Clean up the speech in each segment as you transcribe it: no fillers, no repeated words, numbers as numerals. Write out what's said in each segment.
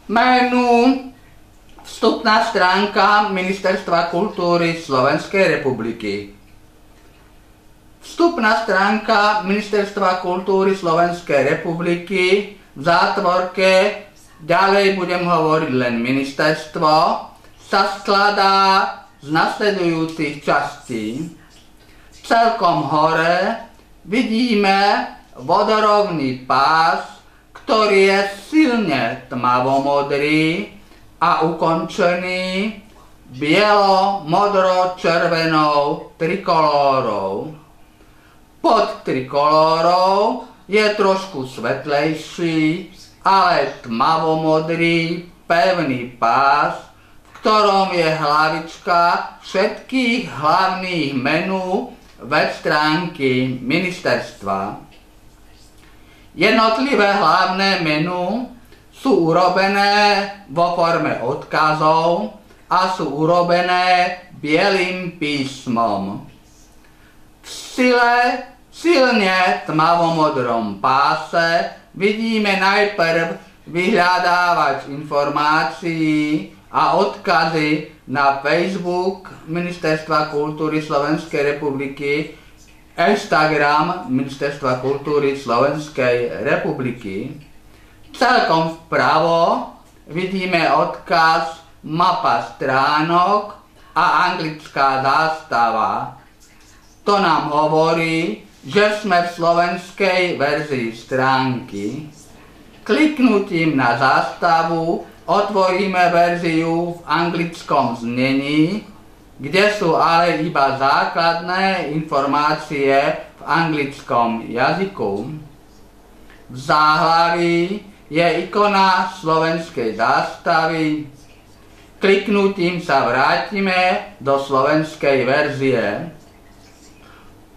Menu vstupná stránka Ministerstva kultúry Slovenskej republiky. Vstupná stránka Ministerstva kultúry Slovenskej republiky v zátvorke, ďalej budem hovoriť len ministerstvo, sa skladá z nasledujúcich častí. Celkom hore vidíme vodorovný pás, ktorý je silne tmavomodrý a ukončený bielo-modro-červenou trikolórou. Pod trikolórou je trošku svetlejší, ale tmavomodrý pevný pás, v ktorom je hlavička všetkých hlavných menú web stránky ministerstva. Jednotlivé hlavné menu sú urobené vo forme odkazov a sú urobené bielým písmom. V silne tmavomodrom páse vidíme najprv vyhľadávač informácií a odkazy na Facebook Ministerstva kultúry Slovenskej republiky, Instagram Ministerstva kultúry Slovenskej republiky. Celkom vpravo vidíme odkaz mapa stránok a anglická zástava. To nám hovorí, že sme v slovenskej verzii stránky. Kliknutím na zástavu otvoríme verziu v anglickom znení, kde sú ale iba základné informácie v anglickom jazyku. V záhlaví je ikona slovenskej zástavy. Kliknutím sa vrátime do slovenskej verzie.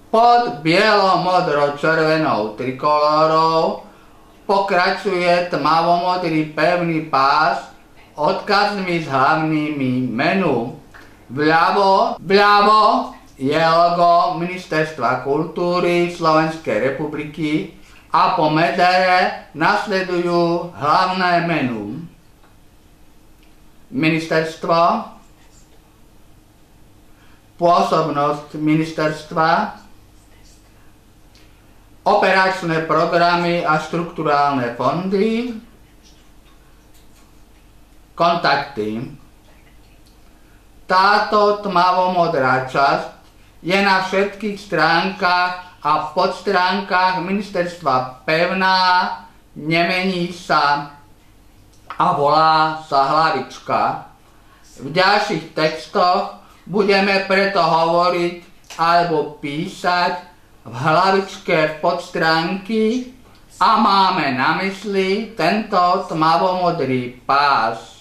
Pod bielo-modro-červenou trikolórou pokračuje tmavomodrý pevný pás odkazmi s hlavnými menu. Vľavo je logo Ministerstva kultúry Slovenskej republiky a po medere nasledujú hlavné menu. Ministerstvo, pôsobnosť ministerstva, operačné programy a štrukturálne fondy, kontakty. Táto tmavomodrá časť je na všetkých stránkach a podstránkach ministerstva pevná, nemení sa a volá sa hlavička. V ďalších textoch budeme preto hovoriť alebo písať v hlavičke podstránky a máme na mysli tento tmavomodrý pás.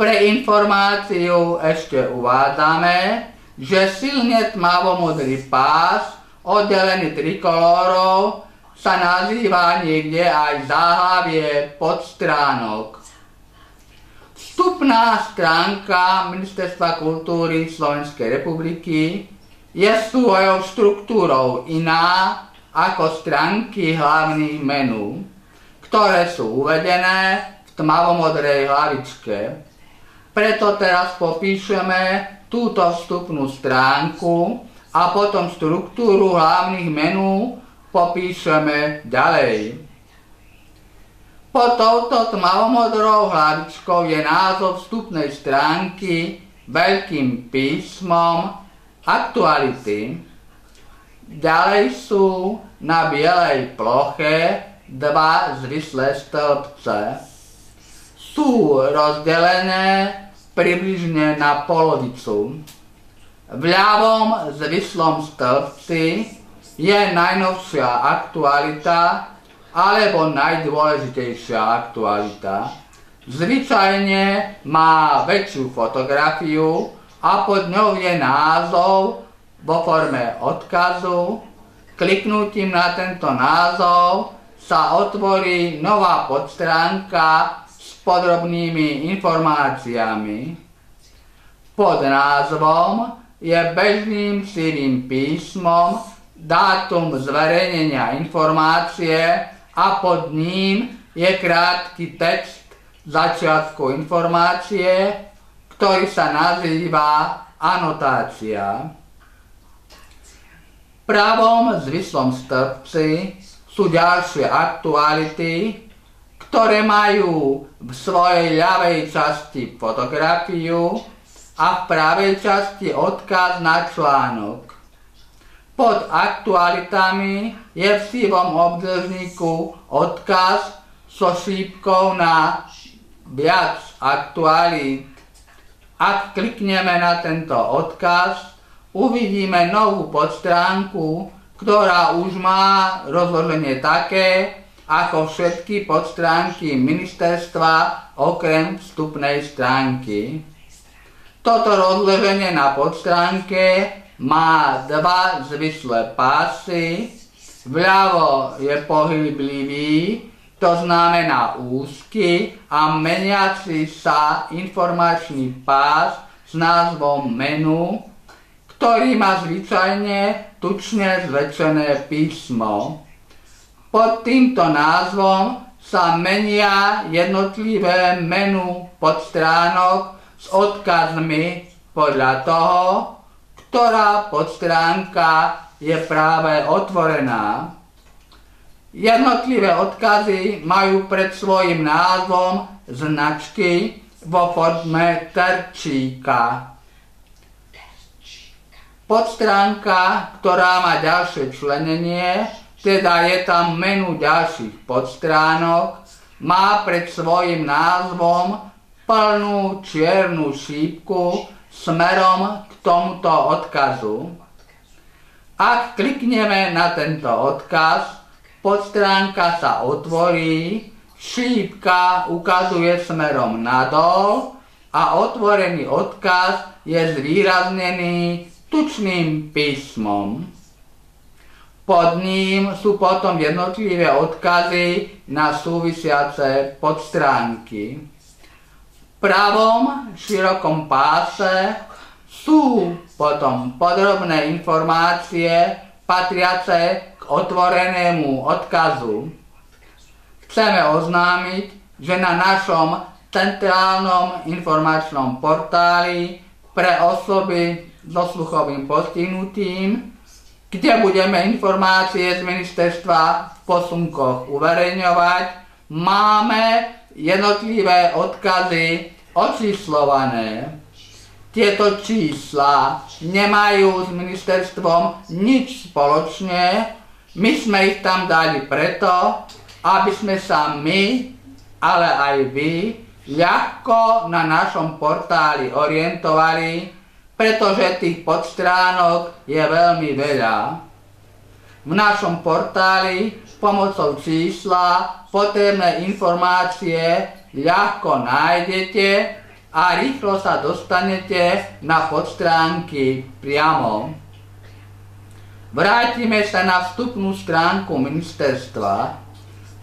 Pre informáciu ešte uvádzame, že silne tmavomodrý pás oddelený trikolórou sa nazýva niekde aj záhlavie podstránok. Vstupná stránka Ministerstva kultúry Slovenskej republiky je svojou štruktúrou iná ako stránky hlavných menú, ktoré sú uvedené v tmavomodrej hlavičke. Preto teraz popíšeme túto vstupnú stránku a potom štruktúru hlavných menú popíšeme ďalej. Pod touto tmavomodrou hlavičkou je názov vstupnej stránky veľkým písmom Aktuality. Ďalej sú na bielej ploche dva zvislé stĺpce. Sú rozdelené približne na polovicu. V ľavom zvislom stĺpci je najnovšia aktualita alebo najdôležitejšia aktualita. Zvyčajne má väčšiu fotografiu a pod ňou je názov vo forme odkazu. Kliknutím na tento názov sa otvorí nová podstránka s podrobnými informáciami. Pod názvom je bežným sivým písmom dátum zverejnenia informácie a pod ním je krátky text začiatku informácie, ktorý sa nazýva anotácia. V pravom zvislom stĺpci sú ďalšie aktuality, ktoré majú v svojej ľavej časti fotografiu a v pravej časti odkaz na článok. Pod aktualitami je v sivom obdĺžniku odkaz so šípkou na viac aktualít. Ak klikneme na tento odkaz, uvidíme novú podstránku, ktorá už má rozloženie také, ako všetky podstránky ministerstva okrem vstupnej stránky. Toto rozloženie na podstránke má dva zvislé pásy. Vľavo je pohyblivý, to znamená úzky a meniaci sa informačný pás s názvom menu, ktorý má zvyčajne tučne zväčšené písmo. Pod týmto názvom sa menia jednotlivé menu podstránok s odkazmi podľa toho, ktorá podstránka je práve otvorená. Jednotlivé odkazy majú pred svojím názvom značky vo forme terčíka. Podstránka, ktorá má ďalšie členenie, teda je tam menu ďalších podstránok, má pred svojím názvom plnú čiernu šípku smerom k tomuto odkazu. Ak klikneme na tento odkaz, podstránka sa otvorí, šípka ukazuje smerom nadol a otvorený odkaz je zvýraznený tučným písmom. Pod ním sú potom jednotlivé odkazy na súvisiace podstránky. V pravom širokom páse sú potom podrobné informácie patriace k otvorenému odkazu. Chceme oznámiť, že na našom centrálnom informačnom portáli pre osoby so sluchovým postihnutím, kde budeme informácie z ministerstva v posunkoch uverejňovať, máme jednotlivé odkazy očíslované. Tieto čísla nemajú s ministerstvom nič spoločné, my sme ich tam dali preto, aby sme sa my, ale aj vy, ľahko na našom portáli orientovali, pretože tých podstránok je veľmi veľa. V našom portáli pomocou čísla potrebné informácie ľahko nájdete a rýchlo sa dostanete na podstránky priamo. Vrátime sa na vstupnú stránku ministerstva.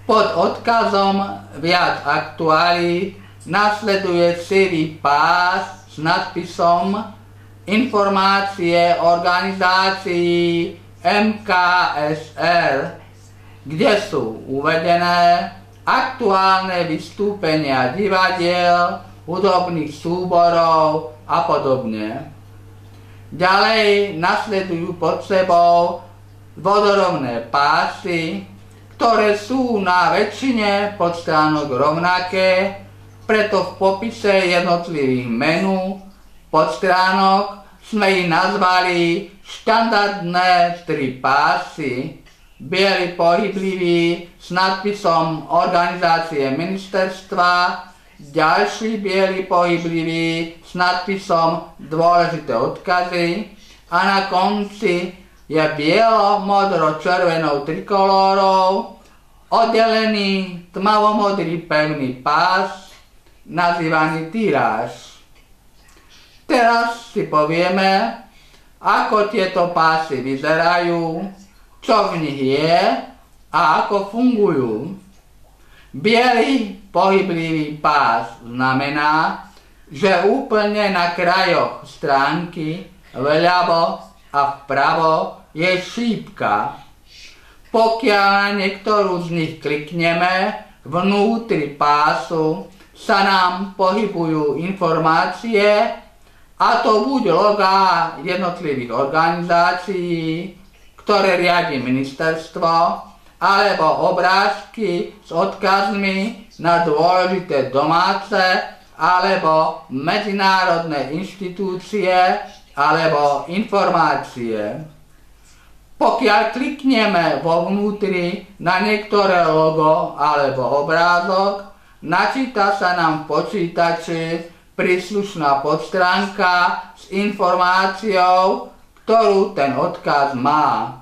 Pod odkazom viac aktuálít nasleduje celý pás s nadpisom Informácie organizácií MKSR, kde sú uvedené aktuálne vystúpenia divadiel, hudobných súborov a podobne. Ďalej nasledujú pod sebou vodorovné pásy, ktoré sú na väčšine podstránok rovnaké, preto v popise jednotlivých menu podstránok sme ich nazvali štandardné 3 pásy. Biely pohyblivý s nadpisom Organizácie ministerstva, ďalší biely pohyblivý s nadpisom Dôležité odkazy a na konci je bielo-modro-červenou trikolórou oddelený tmavomodrý pevný pás nazývaný tiráž. Teraz si povieme, ako tieto pásy vyzerajú, čo v nich je a ako fungujú. Biely pohyblivý pás znamená, že úplne na krajoch stránky vľavo a vpravo je šípka. Pokiaľ na niektorú z nich klikneme, vnútri pásu sa nám pohybujú informácie, a to buď logá jednotlivých organizácií, ktoré riadi ministerstvo, alebo obrázky s odkazmi na dôležité domáce alebo medzinárodné inštitúcie alebo informácie. Pokiaľ klikneme vo vnútri na niektoré logo alebo obrázok, načíta sa nám v počítači príslušná podstránka s informáciou, ktorú ten odkaz má.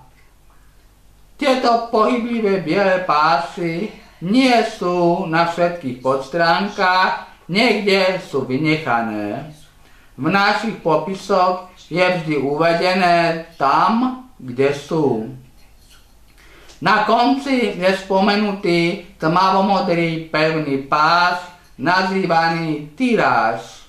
Tieto pohyblivé biele pásy nie sú na všetkých podstránkach, niekde sú vynechané. V našich popisoch je vždy uvedené tam, kde sú. Na konci je spomenutý tmavomodrý pevný pás, nazývaný tiráž.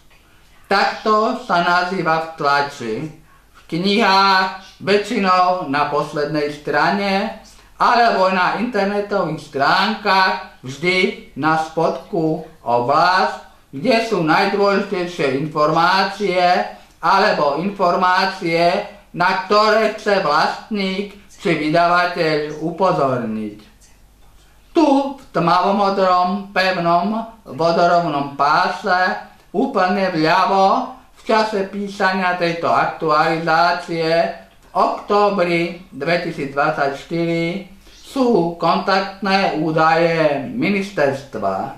Takto sa nazýva v tlači. V knihách väčšinou na poslednej strane alebo na internetových stránkach vždy na spodku oblasť, kde sú najdôležitejšie informácie alebo informácie, na ktoré chce vlastník či vydavateľ upozorniť. Tu v tmavomodrom pevnom vodorovnom páse úplne vľavo v čase písania tejto aktualizácie v októbri 2024 sú kontaktné údaje ministerstva.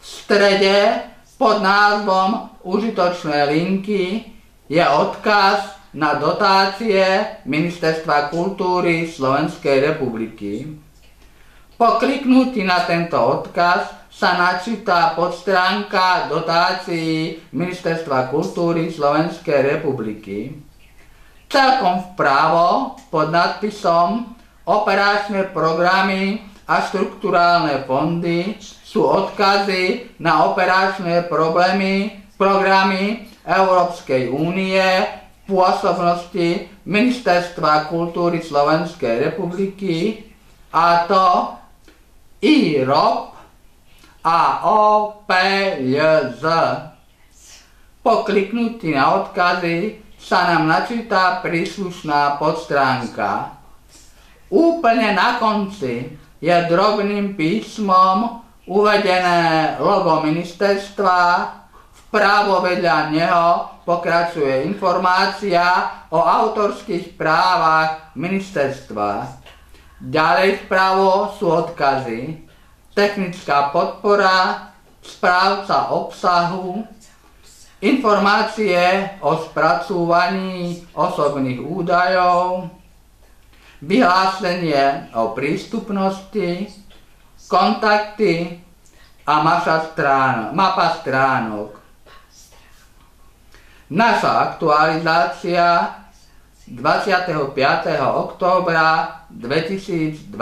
V strede pod názvom Užitočné linky je odkaz na dotácie Ministerstva kultúry Slovenskej republiky. Po kliknutí na tento odkaz sa načíta podstránka dotácií Ministerstva kultúry Slovenskej republiky. Celkom vpravo pod nadpisom Operačné programy a štrukturálne fondy sú odkazy na operačné programy Európskej únie v pôsobnosti Ministerstva kultúry Slovenskej republiky, a to IROP a OPLZ. Po kliknutí na odkazy sa nám načíta príslušná podstránka. Úplne na konci je drobným písmom uvedené logo ministerstva, vpravo vedľa neho pokračuje informácia o autorských právach ministerstva. Ďalej vpravo sú odkazy: technická podpora, správca obsahu, informácie o spracúvaní osobných údajov, vyhlásenie o prístupnosti, kontakty a mapa stránok. Naša aktualizácia 25. októbra 2024.